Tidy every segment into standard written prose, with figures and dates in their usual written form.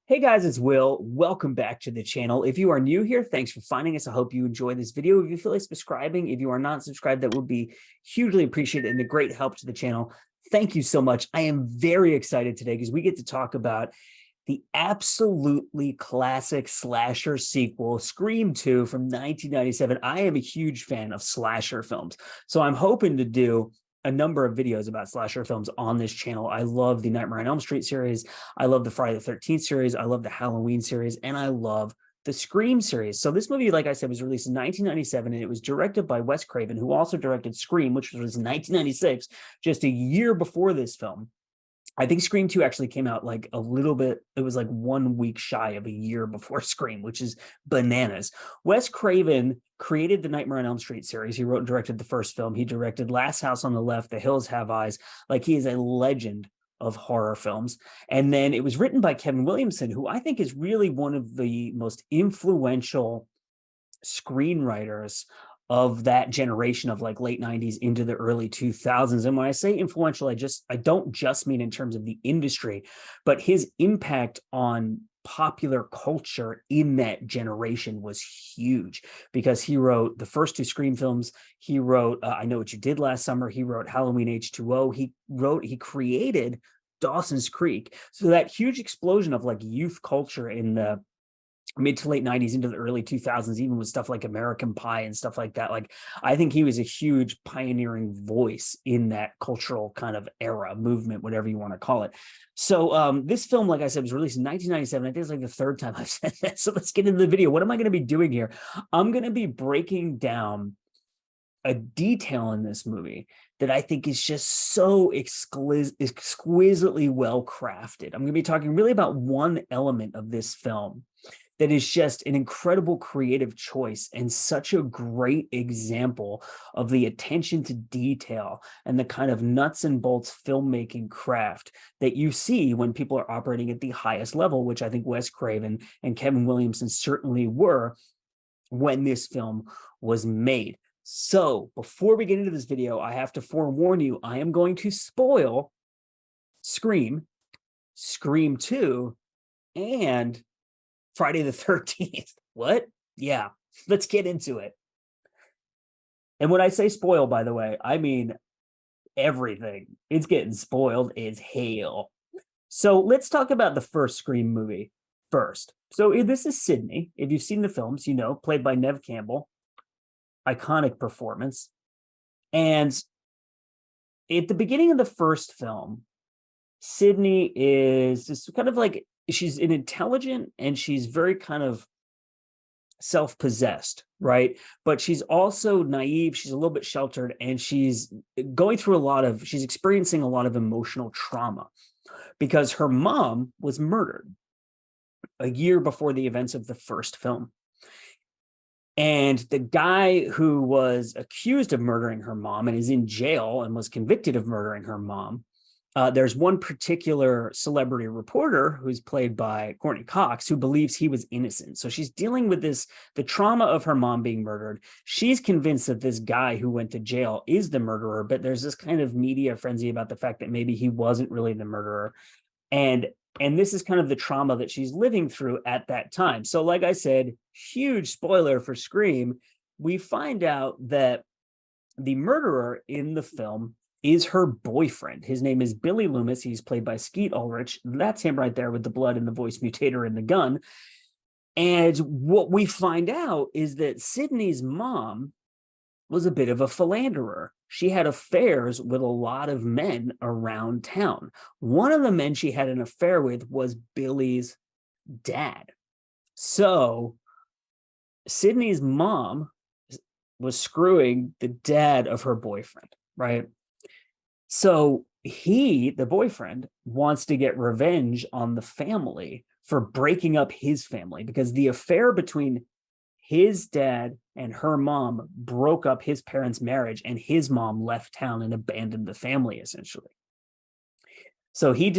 Hey guys, it's Will. Welcome back to the channel. If you are new here, thanks for finding us. I hope you enjoy this video. If you feel like subscribing, if you are not subscribed, that would be hugely appreciated and a great help to the channel. Thank you so much. I am very excited today because we get to talk about the absolutely classic slasher sequel, Scream 2 from 1997. I am a huge fan of slasher films, so I'm hoping to do a number of videos about slasher films on this channel. I love the Nightmare on Elm Street series. I love the Friday the 13th series. I love the Halloween series, and I love the Scream series. So this movie, like I said, was released in 1997, and it was directed by Wes Craven, who also directed Scream, which was released in 1996, just a year before this film. I think Scream 2 actually came out like a little bit, it was like 1 week shy of a year before Scream, which is bananas. Wes Craven created the Nightmare on Elm Street series. He wrote and directed the first film. He directed Last House on the Left, The Hills Have Eyes. Like, he is a legend of horror films. And then it was written by Kevin Williamson, who I think is really one of the most influential screenwriters of that generation of like late 90s into the early 2000s. And when I say influential, I don't just mean in terms of the industry, but his impact on popular culture in that generation was huge, because he wrote the first two Scream films. He wrote I Know What You Did Last Summer. He wrote Halloween H2O. He created Dawson's Creek. So that huge explosion of like youth culture in the mid to late 90s into the early 2000s, even with stuff like American Pie and stuff like that. Like, I think he was a huge pioneering voice in that cultural kind of era, movement, whatever you want to call it. So this film, like I said, was released in 1997. I think it's like the third time I've said that. So let's get into the video. What am I going to be doing here? I'm going to be breaking down a detail in this movie that I think is just so exquisitely well crafted. I'm going to be talking really about one element of this film that is just an incredible creative choice and such a great example of the attention to detail and the kind of nuts and bolts filmmaking craft that you see when people are operating at the highest level, which I think Wes Craven and Kevin Williamson certainly were when this film was made. So before we get into this video, I have to forewarn you, I am going to spoil Scream, Scream 2, and Friday the 13th. What? Yeah, let's get into it. And when I say spoil, by the way, I mean everything. It's getting spoiled as hell. So let's talk about the first Scream movie first. So this is Sydney. If you've seen the films, you know, played by Neve Campbell. Iconic performance. And at the beginning of the first film, Sydney is just kind of like, she's an intelligent and she's very kind of self-possessed, right? But she's also naive, she's a little bit sheltered, and she's experiencing a lot of emotional trauma because her mom was murdered a year before the events of the first film. And the guy who was accused of murdering her mom and is in jail and was convicted of murdering her mom, there's one particular celebrity reporter who's played by Courtney Cox who believes he was innocent. So she's dealing with the trauma of her mom being murdered. She's convinced that this guy who went to jail is the murderer, but there's this kind of media frenzy about the fact that maybe he wasn't really the murderer. And this is kind of the trauma that she's living through at that time. So like I said, huge spoiler for Scream, we find out that the murderer in the film is her boyfriend. His name is Billy Loomis. He's played by Skeet Ulrich. That's him right there with the blood and the voice mutator and the gun. And what we find out is that Sydney's mom was a bit of a philanderer. She had affairs with a lot of men around town. One of the men she had an affair with was Billy's dad. So Sydney's mom was screwing the dad of her boyfriend, right? So he, the boyfriend, wants to get revenge on the family for breaking up his family, because the affair between his dad and her mom broke up his parents' marriage, and his mom left town and abandoned the family, essentially. So he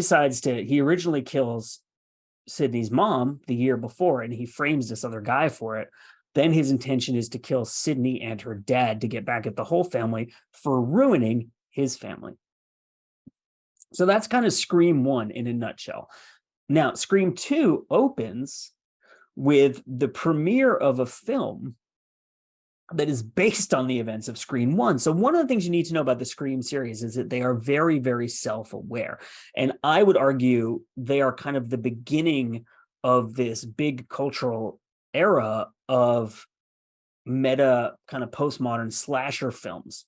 originally kills Sydney's mom the year before, and he frames this other guy for it. Then his intention is to kill Sydney and her dad to get back at the whole family for ruining his family. So that's kind of Scream 1 in a nutshell. Now, Scream 2 opens with the premiere of a film that is based on the events of Scream 1. So one of the things you need to know about the Scream series is that they are very, very self-aware. And I would argue they are kind of the beginning of this big cultural era of meta kind of postmodern slasher films.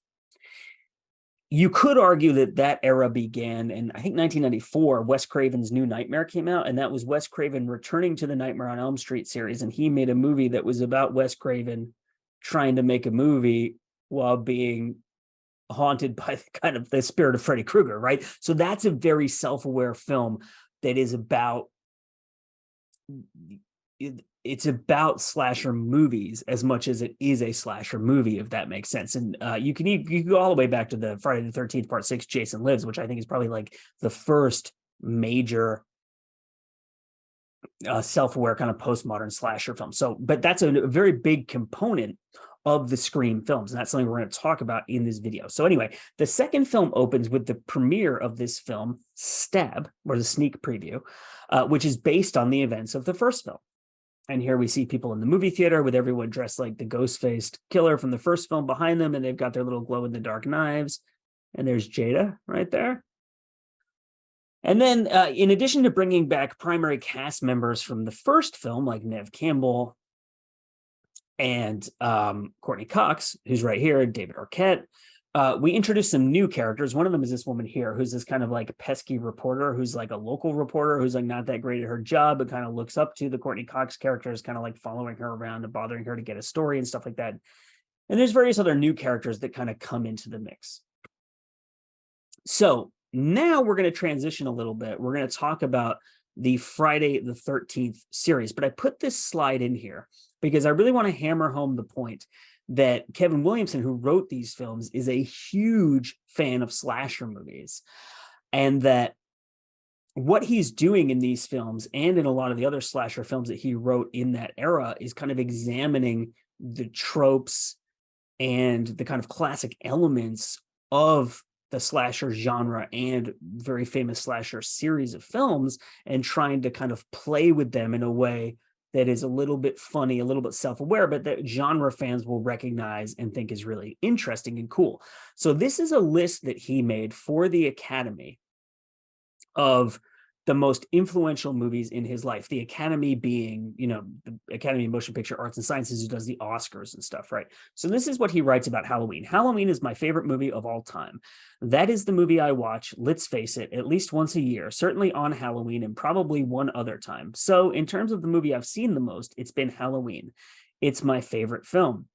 You could argue that that era began in, I think, 1994. Wes Craven's New Nightmare came out, and that was Wes Craven returning to the Nightmare on Elm Street series, and he made a movie that was about Wes Craven trying to make a movie while being haunted by kind of the spirit of Freddy Krueger, right? So that's a very self-aware film that is about, it's about slasher movies as much as it is a slasher movie, if that makes sense. And you can go all the way back to the Friday the 13th Part 6, Jason Lives, which I think is probably like the first major self-aware kind of postmodern slasher film. So, but that's a very big component of the Scream films, and that's something we're going to talk about in this video. So anyway, the second film opens with the premiere of this film, Stab, or the sneak preview, which is based on the events of the first film. And here we see people in the movie theater with everyone dressed like the ghost-faced killer from the first film behind them, and they've got their little glow-in-the-dark knives. And there's Jada right there. And then in addition to bringing back primary cast members from the first film, like Neve Campbell and Courtney Cox, who's right here, David Arquette, we introduced some new characters. One of them is this woman here, who's this kind of like pesky reporter, who's like a local reporter, who's like not that great at her job, but kind of looks up to the Courtney Cox character, is kind of like following her around and bothering her to get a story and stuff like that. And there's various other new characters that kind of come into the mix. So now we're going to transition a little bit. We're going to talk about the Friday the 13th series, but I put this slide in here because I really want to hammer home the point that Kevin Williamson, who wrote these films, is a huge fan of slasher movies, and that what he's doing in these films and in a lot of the other slasher films that he wrote in that era is kind of examining the tropes and the kind of classic elements of the slasher genre and very famous slasher series of films, and trying to kind of play with them in a way that is a little bit funny, a little bit self-aware, but that genre fans will recognize and think is really interesting and cool. So this is a list that he made for the Academy of the most influential movies in his life. The Academy being, you know, the Academy of Motion Picture Arts and Sciences, who does the Oscars and stuff, right? So this is what he writes about Halloween. Halloween is my favorite movie of all time. That is the movie I watch, let's face it, at least once a year, certainly on Halloween and probably one other time. So in terms of the movie I've seen the most, it's been Halloween. It's my favorite film.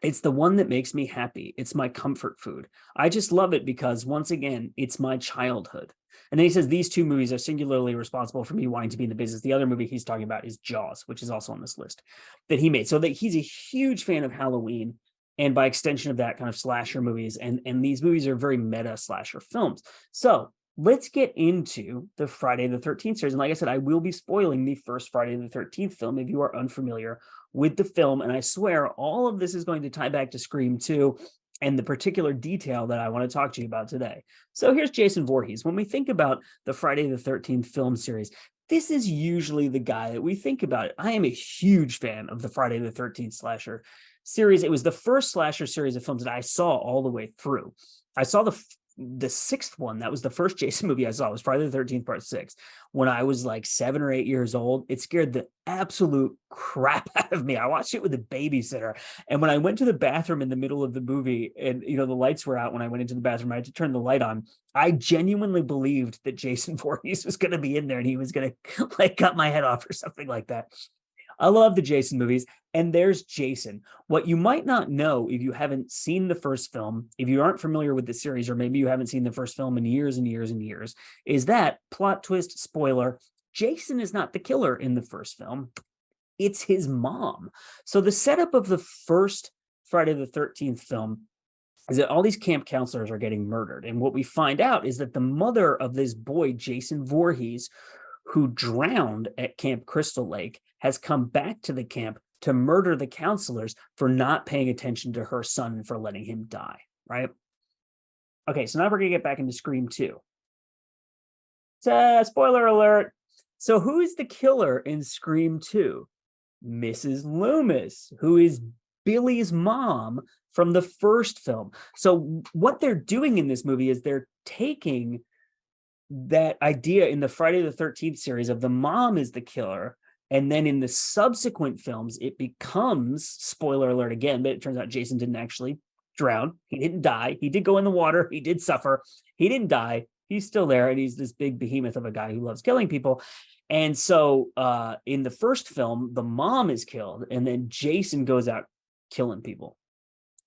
It's the one that makes me happy. It's my comfort food. I just love it because, once again, it's my childhood. And then he says these two movies are singularly responsible for me wanting to be in the business. The other movie he's talking about is Jaws, which is also on this list that he made. So that he's a huge fan of Halloween, and by extension of that, kind of slasher movies. And these movies are very meta slasher films. So let's get into the Friday the 13th series. And like I said, I will be spoiling the first Friday the 13th film if you are unfamiliar with the film. And I swear all of this is going to tie back to Scream 2 and the particular detail that I want to talk to you about today. So here's Jason Voorhees. When we think about the Friday the 13th film series, this is usually the guy that we think about. I am a huge fan of the Friday the 13th slasher series. It was the first slasher series of films that I saw all the way through. I saw the sixth one. That was the first Jason movie I saw, was Friday the 13th Part 6. When I was like 7 or 8 years old, it scared the absolute crap out of me. I watched it with a babysitter. And when I went to the bathroom in the middle of the movie and, you know, the lights were out when I went into the bathroom, I had to turn the light on. I genuinely believed that Jason Voorhees was going to be in there and he was going to like cut my head off or something like that. I love the Jason movies. And there's Jason. What you might not know if you haven't seen the first film, if you aren't familiar with the series, or maybe you haven't seen the first film in years and years and years, is that, plot twist, spoiler, Jason is not the killer in the first film. It's his mom. So the setup of the first Friday the 13th film is that all these camp counselors are getting murdered. And what we find out is that the mother of this boy, Jason Voorhees, who drowned at Camp Crystal Lake, has come back to the camp to murder the counselors for not paying attention to her son and for letting him die, right? Okay, so now we're going to get back into Scream 2. Spoiler alert, So who is the killer in Scream 2? Mrs. Loomis, who is Billy's mom from the first film. So what they're doing in this movie is they're taking that idea in the Friday the 13th series of the mom is the killer. And then in the subsequent films, it becomes, spoiler alert again, but it turns out Jason didn't actually drown. He didn't die. He did go in the water. He did suffer. He didn't die. He's still there. And he's this big behemoth of a guy who loves killing people. And so in the first film, the mom is killed. And then Jason goes out killing people.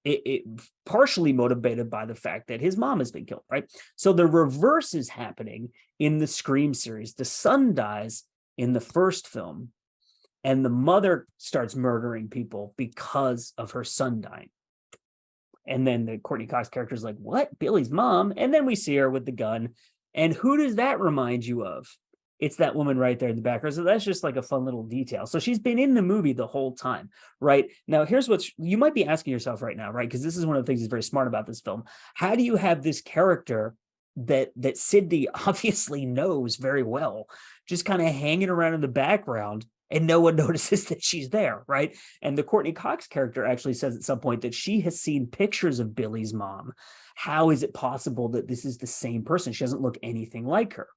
It partially motivated by the fact that his mom has been killed, right? So the reverse is happening in the Scream series. The son dies in the first film, and the mother starts murdering people because of her son dying. And then the Courtney Cox character is like, what? Billy's mom? And then we see her with the gun. And who does that remind you of? It's that woman right there in the background. So that's just like a fun little detail. So she's been in the movie the whole time, right? Now, here's what you might be asking yourself right now, right? Because this is one of the things that's very smart about this film. How do you have this character that Sydney obviously knows very well, just kind of hanging around in the background, and no one notices that she's there, right? And the Courtney Cox character actually says at some point that she has seen pictures of Billy's mom. How is it possible that this is the same person? She doesn't look anything like her.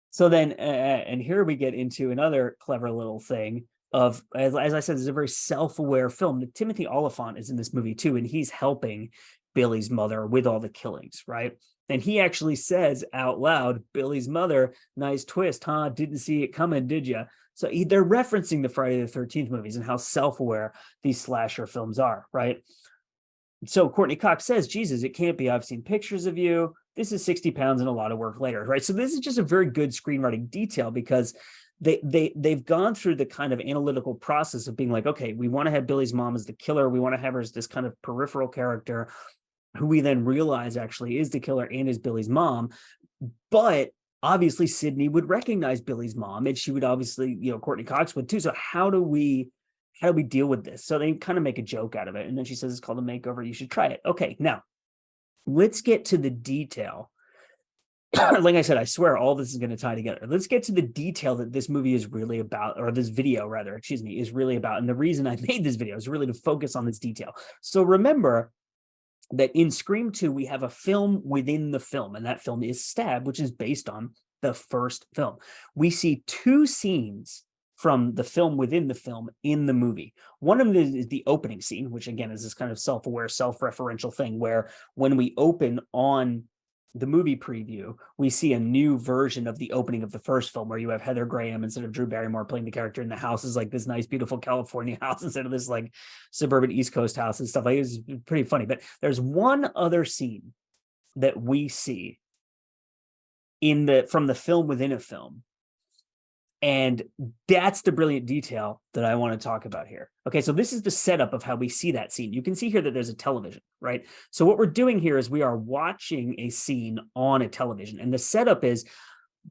So then, and here we get into another clever little thing of, as I said, this is a very self-aware film. Timothy Olyphant is in this movie too, and he's helping Billy's mother with all the killings, right? And he actually says out loud, Billy's mother, nice twist, huh? Didn't see it coming, did you? So they're referencing the Friday the 13th movies and how self-aware these slasher films are, right? So Courtney Cox says, Jesus, it can't be. I've seen pictures of you. This is 60 pounds and a lot of work later, right? So this is just a very good screenwriting detail because they've gone through the kind of analytical process of being like, okay, we want to have Billy's mom as the killer. We want to have her as this kind of peripheral character who we then realize actually is the killer and is Billy's mom. But obviously Sydney would recognize Billy's mom, and she would obviously, Courtney Cox would too. So how do we deal with this? So they kind of make a joke out of it. And then she says, it's called a makeover. You should try it. Okay, now let's get to the detail. Like I said, I swear all this is going to tie together. Let's get to the detail that this movie is really about, or this video rather, excuse me, is really about. And the reason I made this video is really to focus on this detail. So remember that in Scream 2, we have a film within the film, and that film is Stab, which is based on the first film. We see two scenes from the film within the film in the movie. One of them is the opening scene, which again is this kind of self-aware, self-referential thing where when we open on the movie preview, we see a new version of the opening of the first film where you have Heather Graham instead of Drew Barrymore playing the character, and the house is like this nice, beautiful California house instead of this like suburban East Coast house and stuff. Like, it's pretty funny. But there's one other scene that we see from the film within a film. And that's the brilliant detail that I want to talk about here. Okay, so this is the setup of how we see that scene. You can see here that there's a television, right? So what we're doing here is we are watching a scene on a television. And the setup is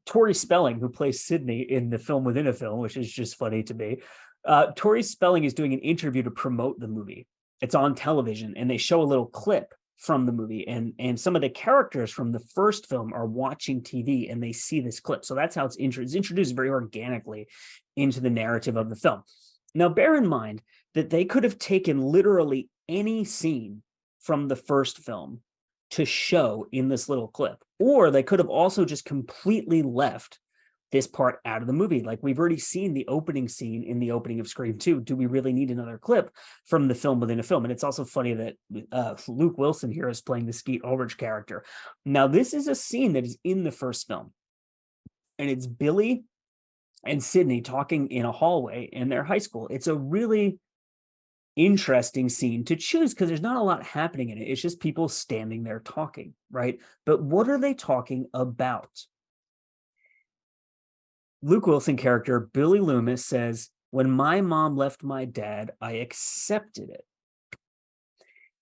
Tori Spelling, who plays Sydney in the film within a film, which is just funny to me. Tori Spelling is doing an interview to promote the movie. It's on television, and they show a little clip from the movie, and some of the characters from the first film are watching TV and they see this clip. So that's how it's introduced very organically into the narrative of the film. Now, bear in mind that they could have taken literally any scene from the first film to show in this little clip, or they could have also just completely left this part out of the movie. Like, we've already seen the opening scene in the opening of Scream 2. Do we really need another clip from the film within a film? And it's also funny that Luke Wilson here is playing the Skeet Ulrich character. Now, this is a scene that is in the first film, and it's Billy and Sydney talking in a hallway in their high school. It's a really interesting scene to choose because there's not a lot happening in it. It's just people standing there talking, right? But what are they talking about? Luke Wilson character Billy Loomis says, when my mom left my dad, I accepted it.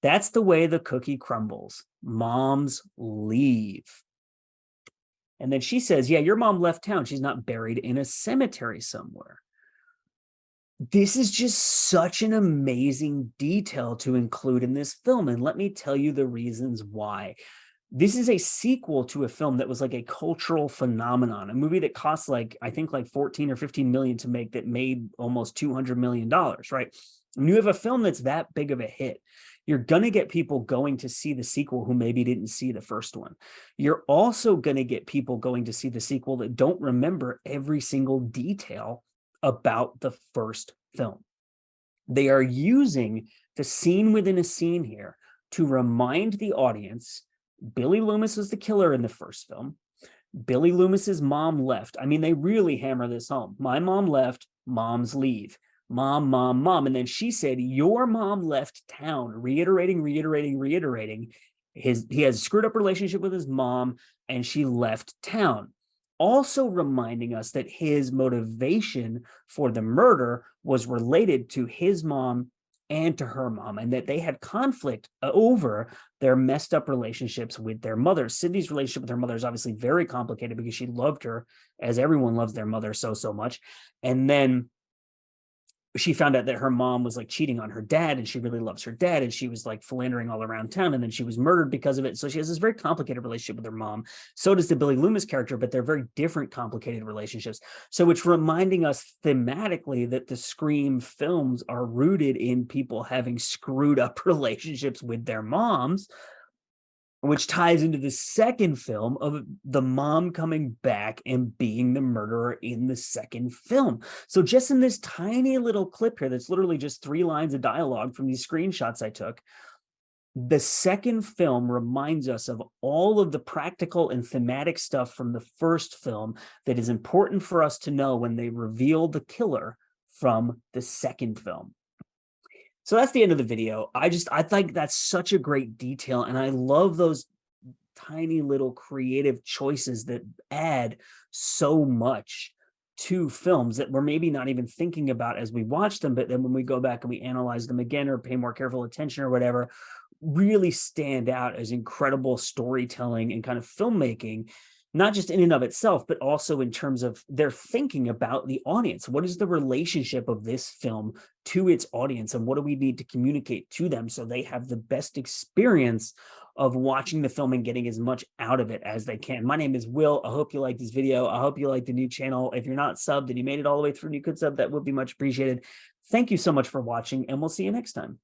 That's the way the cookie crumbles. Moms leave. And then she says, yeah, your mom left town. She's not buried in a cemetery somewhere. This is just such an amazing detail to include in this film. And let me tell you the reasons why. This is a sequel to a film that was like a cultural phenomenon, a movie that cost like, I think like 14 or 15 million to make, that made almost $200 million, right? When you have a film that's that big of a hit, you're going to get people going to see the sequel who maybe didn't see the first one. You're also going to get people going to see the sequel that don't remember every single detail about the first film. They are using the scene within a scene here to remind the audience Billy Loomis was the killer in the first film. Billy Loomis's mom left. I mean, they really hammer this home. My mom left, moms leave. Mom, mom, mom. And then she said, your mom left town, reiterating. He has a screwed up relationship with his mom, and she left town. Also reminding us that his motivation for the murder was related to his mom and to her mom, and that they had conflict over their messed up relationships with their mother. Sydney's relationship with her mother is obviously very complicated because she loved her, as everyone loves their mother so much. And then she found out that her mom was like cheating on her dad, and she really loves her dad, and she was like philandering all around town, and then she was murdered because of it. So she has this very complicated relationship with her mom. So does the Billy Loomis character, but they're very different complicated relationships. So it's reminding us thematically that the Scream films are rooted in people having screwed up relationships with their moms, which ties into the second film of the mom coming back and being the murderer in the second film. So just in this tiny little clip here, that's literally just 3 lines of dialogue from these screenshots I took, the second film reminds us of all of the practical and thematic stuff from the first film that is important for us to know when they reveal the killer from the second film. So that's the end of the video. I think that's such a great detail, and I love those tiny little creative choices that add so much to films that we're maybe not even thinking about as we watch them, but then when we go back and we analyze them again or pay more careful attention or whatever, really stand out as incredible storytelling and kind of filmmaking, not just in and of itself, but also in terms of their thinking about the audience. What is the relationship of this film to its audience, and what do we need to communicate to them so they have the best experience of watching the film and getting as much out of it as they can. My name is Will. I hope you like this video. I hope you like the new channel. If you're not subbed and you made it all the way through and you could sub, that would be much appreciated. Thank you so much for watching, and we'll see you next time.